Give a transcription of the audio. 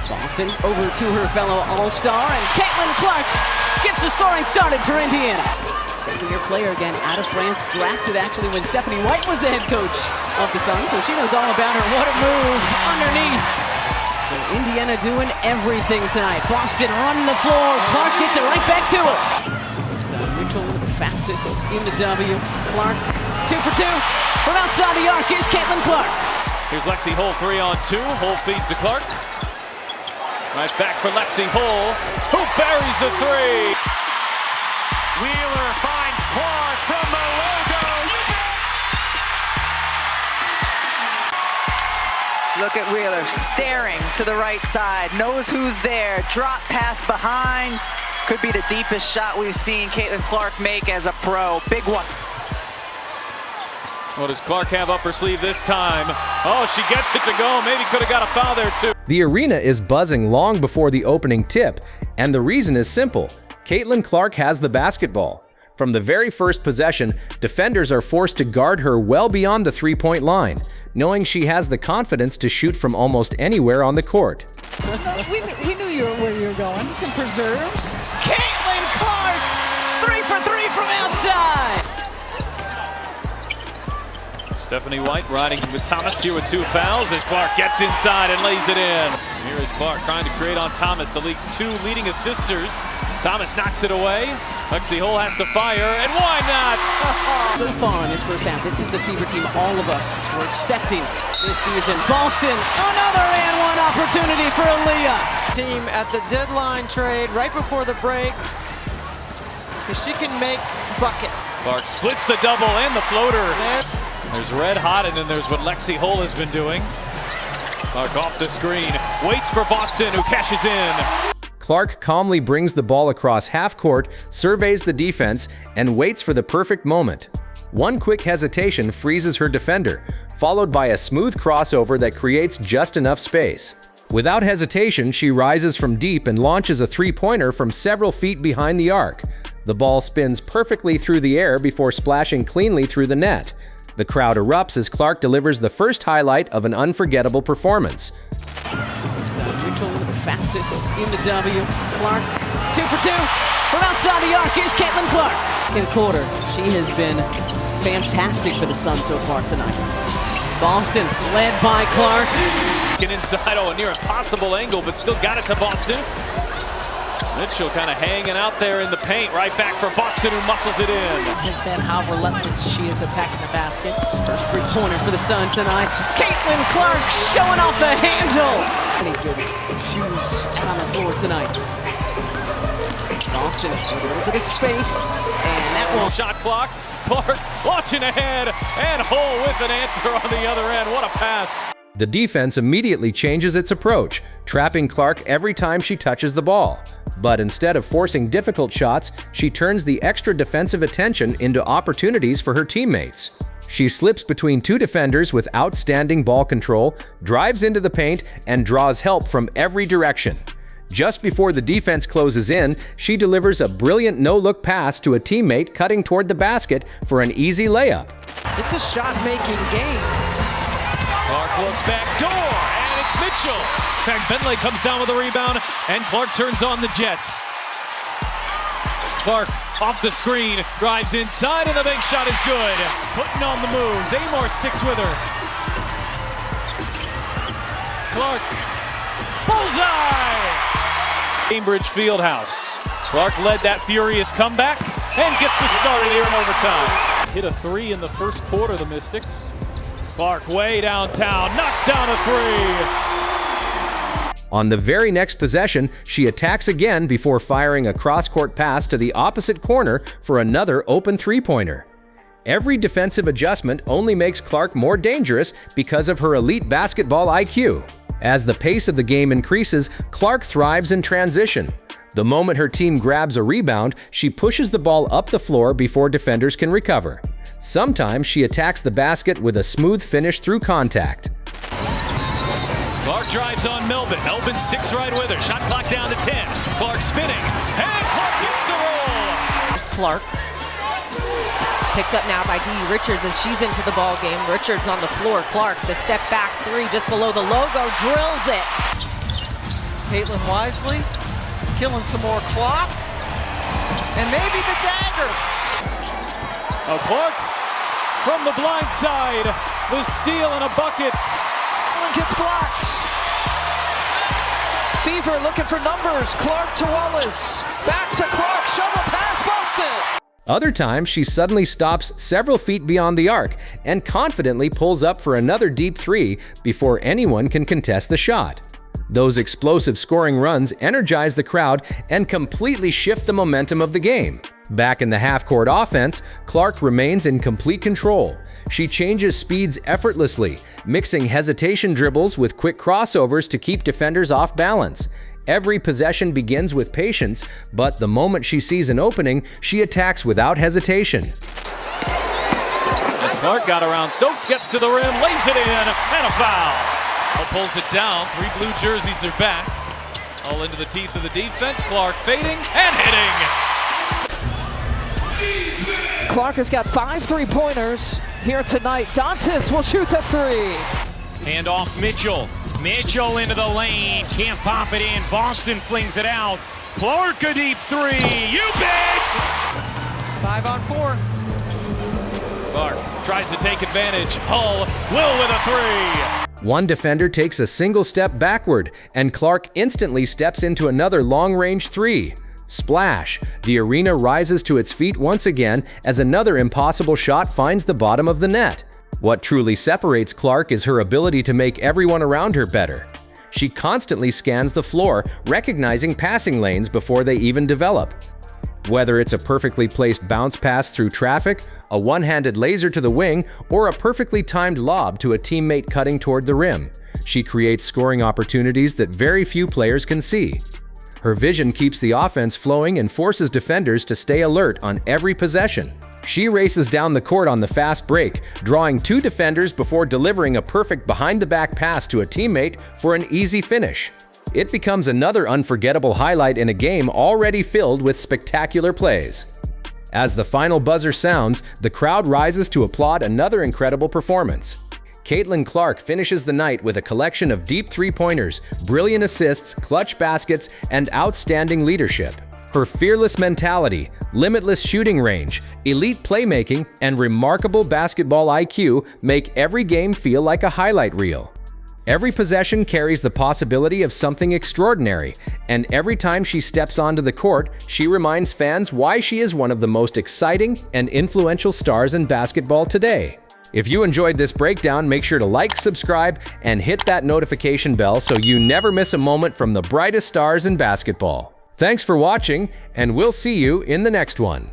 Boston over to her fellow All-Star, and Caitlin Clark gets the scoring started for Indiana. Second-year player again out of France, drafted actually when Stephanie White was the head coach of the Suns, so she knows all about her. What a move underneath. So Indiana doing everything tonight. Boston running the floor. Clark gets it right back to her. Mitchell fastest in the W. Clark 2 for 2 from outside the arc. Here's Caitlin Clark. Here's Lexi Hull 3-on-2. Hull feeds to Clark. Right back for Lexi Hull, who buries the three. Wheeler finds Clark from the logo. Look at Wheeler staring to the right side, knows who's there, drop pass behind. Could be the deepest shot we've seen Caitlin Clark make as a pro. Big one. What does Clark have up her sleeve this time? Oh, she gets it to go. Maybe could have got a foul there too. The arena is buzzing long before the opening tip, and the reason is simple. Caitlin Clark has the basketball. From the very first possession, defenders are forced to guard her well beyond the three-point line, knowing she has the confidence to shoot from almost anywhere on the court. We knew where you were going. Some preserves. Caitlin Clark, 3 for 3 from outside. Stephanie White riding with Thomas here with 2 fouls as Clark gets inside and lays it in. Here is Clark trying to create on Thomas, the league's 2 leading assisters. Thomas knocks it away. Lexi Hull has to fire, and why not? So far in this first half, this is the fever team all of us were expecting this season. Boston, another and one opportunity for Aaliyah. Team at the deadline trade right before the break, because she can make buckets. Clark splits the double and the floater. There's red hot, and then there's what Lexi Hull has been doing. Clark off the screen, waits for Boston, who cashes in. Clark calmly brings the ball across half court, surveys the defense, and waits for the perfect moment. One quick hesitation freezes her defender, followed by a smooth crossover that creates just enough space. Without hesitation, she rises from deep and launches a three-pointer from several feet behind the arc. The ball spins perfectly through the air before splashing cleanly through the net. The crowd erupts as Clark delivers the first highlight of an unforgettable performance. Mitchell fastest in the W. Clark 2 for 2 from outside the arc. Here's Caitlin Clark. In quarter, she has been fantastic for the Suns so far tonight. Boston led by Clark. Get inside, a near impossible angle, but still got it to Boston. Mitchell kind of hanging out there in the paint, right back for Boston, who muscles it in. Has been how relentless she is attacking the basket. First three-pointer for the Suns tonight. Caitlin Clark showing off the handle. Any good shoes out on the floor tonight. Boston with a little bit of space, and that one. Shot clock. Clark launching ahead, and Hull with an answer on the other end. What a pass. The defense immediately changes its approach, trapping Clark every time she touches the ball. But instead of forcing difficult shots, she turns the extra defensive attention into opportunities for her teammates. She slips between 2 defenders with outstanding ball control, drives into the paint, and draws help from every direction. Just before the defense closes in, she delivers a brilliant no-look pass to a teammate cutting toward the basket for an easy layup. It's a shot-making game. Clark looks back door, and it's Mitchell. In fact, Bentley comes down with a rebound, and Clark turns on the Jets. Clark off the screen, drives inside, and the big shot is good. Putting on the moves, Amor sticks with her. Clark, bullseye! Cambridge Fieldhouse. Clark led that furious comeback, and gets us started here in overtime. Hit a 3 in the first quarter, the Mystics. Clark way downtown, knocks down a 3. On the very next possession, she attacks again before firing a cross-court pass to the opposite corner for another open three-pointer. Every defensive adjustment only makes Clark more dangerous because of her elite basketball IQ. As the pace of the game increases, Clark thrives in transition. The moment her team grabs a rebound, she pushes the ball up the floor before defenders can recover. Sometimes she attacks the basket with a smooth finish through contact. Clark drives on Melvin. Melvin sticks right with her. Shot clock down to 10. Clark spinning. And Clark gets the roll. Here's Clark. Picked up now by Dee Richards as she's into the ball game. Richards on the floor. Clark, the step back 3 just below the logo, drills it. Caitlin wisely, killing some more clock, and maybe the dagger. Clark from the blind side, the steal and a bucket. Caitlin gets blocked. Fever looking for numbers. Clark to Wallace. Back to Clark. Shovel pass busted. Other times, she suddenly stops several feet beyond the arc and confidently pulls up for another deep three before anyone can contest the shot. Those explosive scoring runs energize the crowd and completely shift the momentum of the game. Back in the half-court offense, Clark remains in complete control. She changes speeds effortlessly, mixing hesitation dribbles with quick crossovers to keep defenders off balance. Every possession begins with patience, but the moment she sees an opening, she attacks without hesitation. As Clark got around, Stokes gets to the rim, lays it in, and a foul. Pulls it down. 3 blue jerseys are back. All into the teeth of the defense. Clark fading and hitting. Clark has got 5 3-pointers here tonight. Dantas will shoot the 3. Hand off Mitchell. Mitchell into the lane. Can't pop it in. Boston flings it out. Clark a deep 3. You bet! 5 on 4. Clark tries to take advantage. Hull will with a 3. One defender takes a single step backward, and Clark instantly steps into another long-range 3. Splash! The arena rises to its feet once again as another impossible shot finds the bottom of the net. What truly separates Clark is her ability to make everyone around her better. She constantly scans the floor, recognizing passing lanes before they even develop. Whether it's a perfectly placed bounce pass through traffic, a one-handed laser to the wing, or a perfectly timed lob to a teammate cutting toward the rim, she creates scoring opportunities that very few players can see. Her vision keeps the offense flowing and forces defenders to stay alert on every possession. She races down the court on the fast break, drawing 2 defenders before delivering a perfect behind-the-back pass to a teammate for an easy finish. It becomes another unforgettable highlight in a game already filled with spectacular plays. As the final buzzer sounds, the crowd rises to applaud another incredible performance. Caitlin Clark finishes the night with a collection of deep 3-pointers, brilliant assists, clutch baskets, and outstanding leadership. Her fearless mentality, limitless shooting range, elite playmaking, and remarkable basketball IQ make every game feel like a highlight reel. Every possession carries the possibility of something extraordinary, and every time she steps onto the court, she reminds fans why she is one of the most exciting and influential stars in basketball today. If you enjoyed this breakdown, make sure to like, subscribe, and hit that notification bell so you never miss a moment from the brightest stars in basketball. Thanks for watching, and we'll see you in the next one.